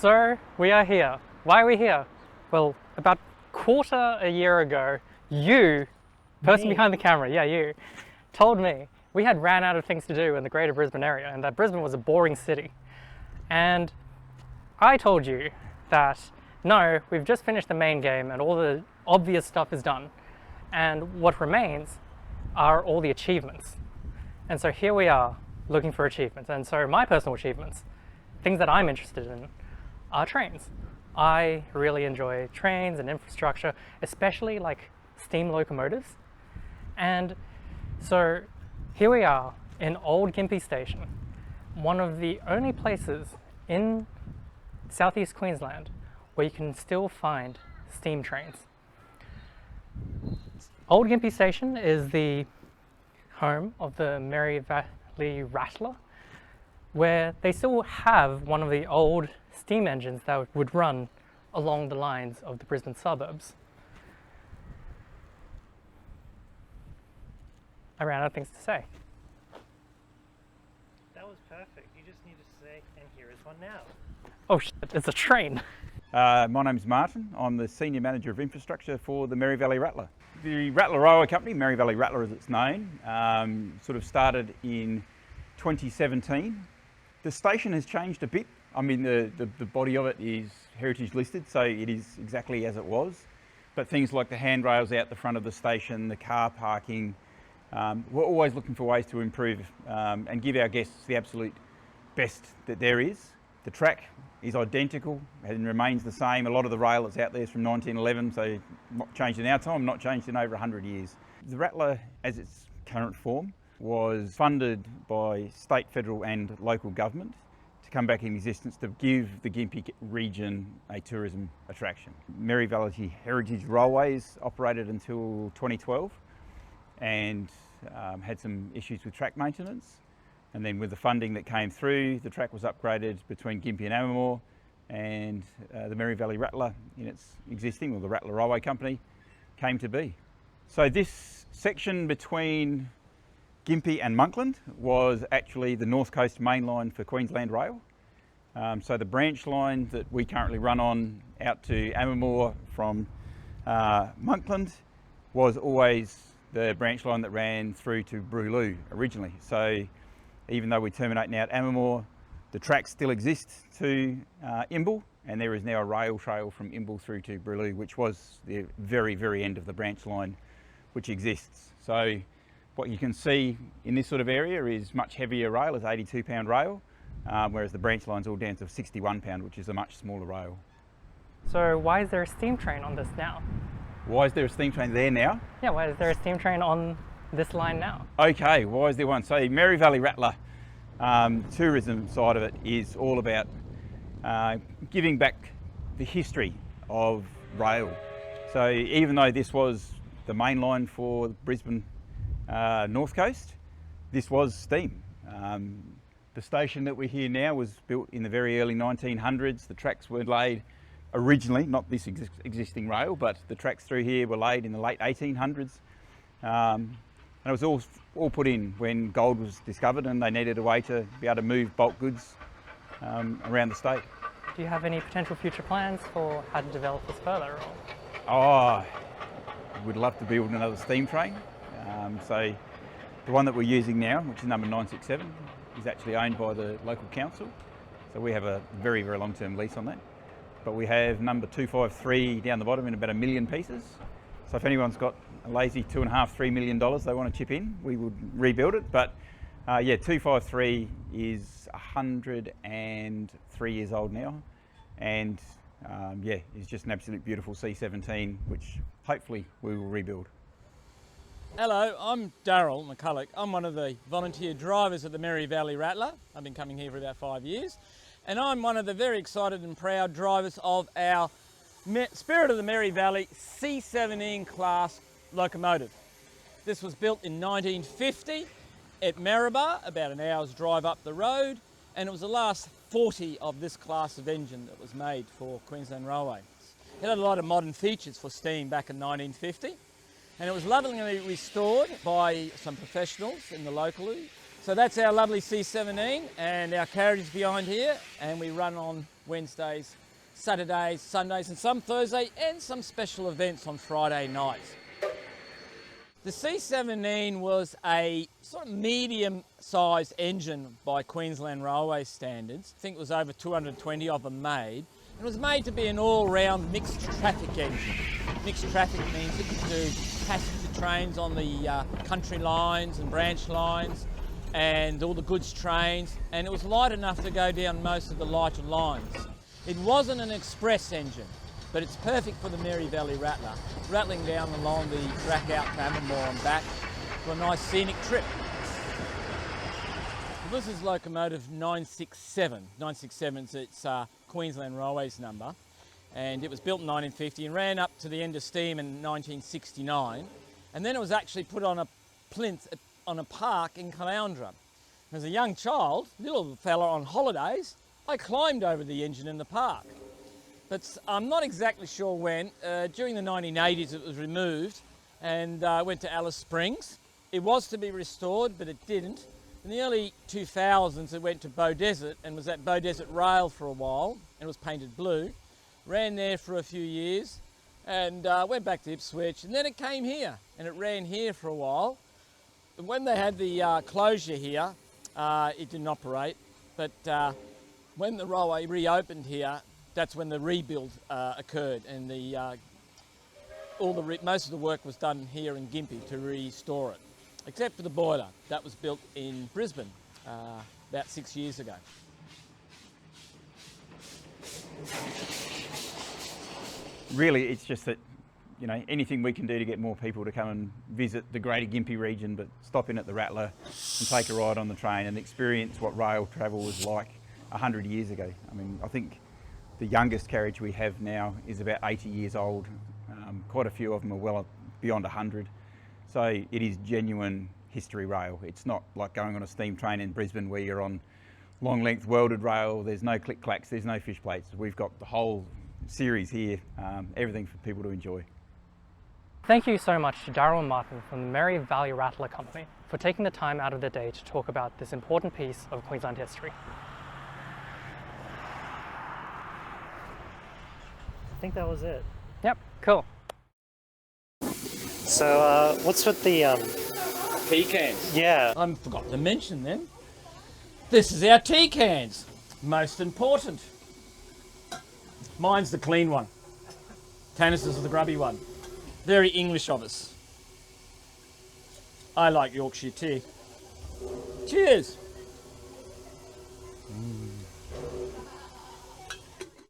So we are here. Why are we here? Well, about quarter a year ago, you, person behind the camera, yeah, you, told me we had ran out of things to do in the greater Brisbane area and that Brisbane was a boring city. And I told you that no, we've just finished the main game and all the obvious stuff is done. And what remains are all the achievements. And so here we are looking for achievements. And so my personal achievements, things that I'm interested in, are trains. I really enjoy trains and infrastructure, especially like steam locomotives. And so here we are in Old Gympie Station, one of the only places in southeast Queensland where you can still find steam trains. Old Gympie Station is the home of the Mary Valley Rattler, where they still have one of the old steam engines that would run along the lines of the Brisbane suburbs. I ran out of things to say. That was perfect. You just need to say, and here is one now. Oh shit, it's a train. My name's Martin. I'm the Senior Manager of Infrastructure for the Mary Valley Rattler. The Rattler Railway Company, Mary Valley Rattler as it's known, sort of started in 2017. The station has changed a bit. I mean, the body of it is heritage listed, so it is exactly as it was. But things like the handrails out the front of the station, the car parking, we're always looking for ways to improve and give our guests the absolute best that there is. The track is identical and remains the same. A lot of the rail that's out there is from 1911, so not changed in our time, not changed in over 100 years. The Rattler, as its current form, was funded by state, federal and local government to come back in existence to give the Gympie region a tourism attraction. Mary Valley Heritage Railways operated until 2012 and had some issues with track maintenance. And then with the funding that came through, the track was upgraded between Gympie and Amamore, and the Mary Valley Rattler in its existing, or the Rattler Railway Company, came to be. So this section between Gympie and Monkland was actually the North Coast main line for Queensland Rail. So the branch line that we currently run on out to Amamore from Monkland was always the branch line that ran through to Bruloo originally. So even though we terminate now at Amamore, the track still exists to Imbil, and there is now a rail trail from Imbil through to Bruloo, which was the very, very end of the branch line which exists. So what you can see in this sort of area is much heavier rail, is 82-pound rail, whereas the branch line's all down to 61-pound, which is a much smaller rail. So why is there a steam train on this now? Why is there a steam train there now? Yeah, why is there a steam train on this line now? Okay, why is there one? So Mary Valley Rattler, tourism side of it is all about giving back the history of rail. So even though this was the main line for Brisbane North Coast, this was steam. The station that we're here now was built in the very early 1900s. The tracks were laid originally, not this existing rail, but the tracks through here were laid in the late 1800s. And it was all put in when gold was discovered and they needed a way to be able to move bulk goods around the state. Do you have any potential future plans for how to develop this further? Oh, we'd love to build another steam train. So the one that we're using now, which is number 967, is actually owned by the local council. So we have a very, very long-term lease on that. But we have number 253 down the bottom in about 1 million pieces. So if anyone's got a lazy $2.5–3 million they want to chip in, we would rebuild it. But yeah, 253 is 103 years old now, and yeah, it's just an absolute beautiful C17, which hopefully we will rebuild. Hello, I'm Darrell McCulloch. I'm one of the volunteer drivers at the Mary Valley Rattler. I've been coming here for about 5 years, and I'm one of the very excited and proud drivers of our Spirit of the Mary Valley C17 class locomotive. This was built in 1950 at Maribor, about an hour's drive up the road, and it was the last 40 of this class of engine that was made for Queensland Railway. It had a lot of modern features for steam back in 1950, and it was lovingly restored by some professionals in the locally So that's our lovely C17, and our carriage is behind here, and we run on Wednesdays, Saturdays, Sundays, and some Thursday, and some special events on Friday nights. The C17 was a sort of medium-sized engine by Queensland Railway standards. I think it was over 220 of them made. It was made to be an all-round mixed traffic engine. Mixed traffic means it could do passenger trains on the country lines and branch lines and all the goods trains, and it was light enough to go down most of the lighter lines. It wasn't an express engine, but it's perfect for the Mary Valley Rattler, rattling down along the track out to Ambermore and back for a nice scenic trip. This is locomotive 967. 967 is its Queensland Railways number, and it was built in 1950 and ran up to the end of steam in 1969, and then it was actually put on a plinth on a park in Caloundra. As a young child, little fella on holidays, I climbed over the engine in the park. But I'm not exactly sure when. During the 1980s it was removed and went to Alice Springs. It was to be restored, but it didn't. In the early 2000s it went to Bow Desert and was at Bow Desert Rail for a while, and it was painted blue. Ran there for a few years and went back to Ipswich, and then it came here and it ran here for a while. And when they had the closure here, it didn't operate, but when the railway reopened here, that's when the rebuild occurred, and most of the work was done here in Gympie to restore it, except for the boiler. That was built in Brisbane about 6 years ago. Really, it's just that, you know, anything we can do to get more people to come and visit the greater Gympie region, but stop in at the Rattler and take a ride on the train and experience what rail travel was like 100 years ago. I mean, I think the youngest carriage we have now is about 80 years old. Quite a few of them are well beyond 100. So it is genuine history rail. It's not like going on a steam train in Brisbane where you're on long length welded rail, there's no click clacks, there's no fish plates. We've got the whole series here, everything for people to enjoy. Thank you so much to Darrell and Martin from the Mary Valley Rattler Company for taking the time out of their day to talk about this important piece of Queensland history. I think that was it. Yep, cool. So, what's with the, Tea cans. yeah. I forgot to mention them. This is our tea cans. Most important. Mine's the clean one. Tannis is the grubby one. Very English of us. I like Yorkshire tea. Cheers.